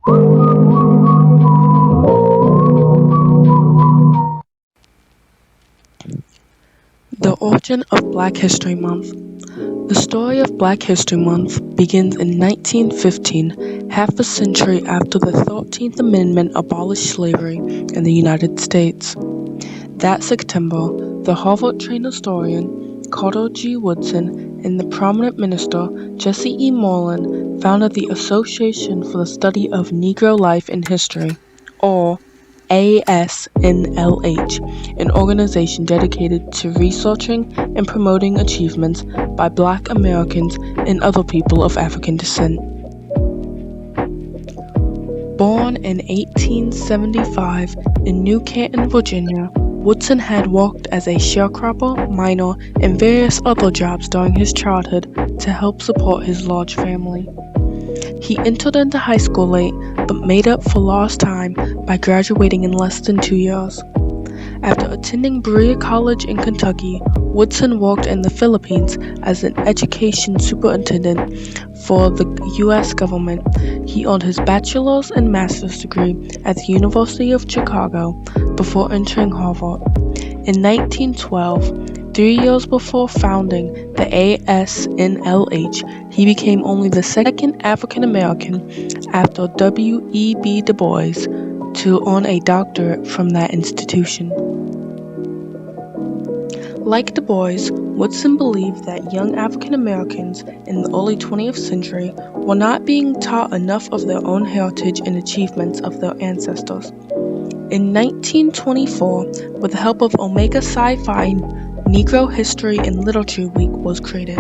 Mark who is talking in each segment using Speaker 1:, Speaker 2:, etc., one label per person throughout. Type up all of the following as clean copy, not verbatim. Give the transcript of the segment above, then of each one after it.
Speaker 1: The origin of Black History Month. The story of Black History Month begins in 1915, half a century after the 13th Amendment abolished slavery in the United States. That September, the Harvard-trained historian Carter G. Woodson and the prominent minister Jesse E. Moreland founded the Association for the Study of Negro Life and History, or ASNLH, an organization dedicated to researching and promoting achievements by Black Americans and other people of African descent. Born in 1875 in New Canton, Virginia, Woodson had worked as a sharecropper, miner, and various other jobs during his childhood to help support his large family. He entered into high school late, but made up for lost time by graduating in less than 2 years. After attending Berea College in Kentucky, Woodson worked in the Philippines as an education superintendent for the U.S. government. He earned his bachelor's and master's degree at the University of Chicago before entering Harvard. In 1912, 3 years before founding the ASNLH, he became only the second African American after W.E.B. Du Bois to earn a doctorate from that institution. Like Du Bois, Woodson believed that young African Americans in the early 20th century were not being taught enough of their own heritage and achievements of their ancestors. In 1924, with the help of Omega Psi-Phi, Negro History and Literature Week was created.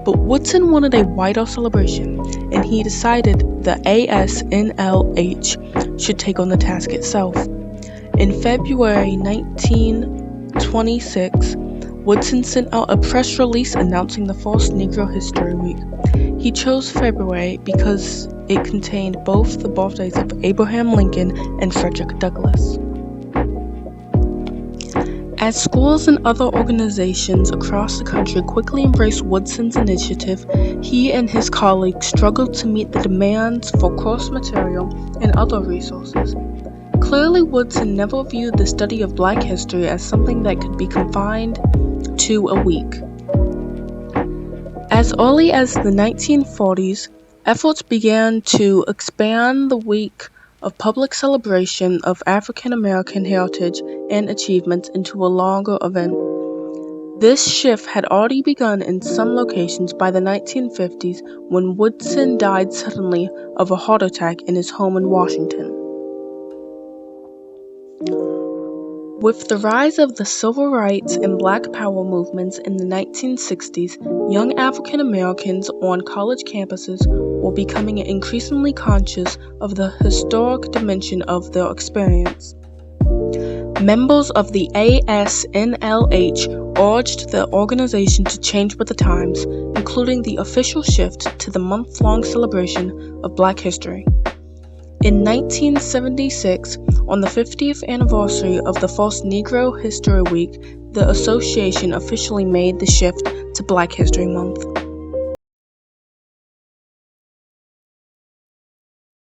Speaker 1: But Woodson wanted a wider celebration, and he decided the ASNLH should take on the task itself. In February 1926, Woodson sent out a press release announcing the first Negro History Week. He chose February because it contained both the birthdays of Abraham Lincoln and Frederick Douglass. As schools and other organizations across the country quickly embraced Woodson's initiative, he and his colleagues struggled to meet the demands for course material and other resources. Clearly, Woodson never viewed the study of Black history as something that could be confined to a week. As early as the 1940s, efforts began to expand the week of public celebration of African American heritage and achievements into a longer event. This shift had already begun in some locations by the 1950s when Woodson died suddenly of a heart attack in his home in Washington. With the rise of the civil rights and Black Power movements in the 1960s, young African Americans on college campuses were becoming increasingly conscious of the historic dimension of their experience. Members of the ASNLH urged the organization to change with the times, including the official shift to the month-long celebration of Black history. In 1976, on the 50th anniversary of the first Negro History Week, the association officially made the shift to Black History Month.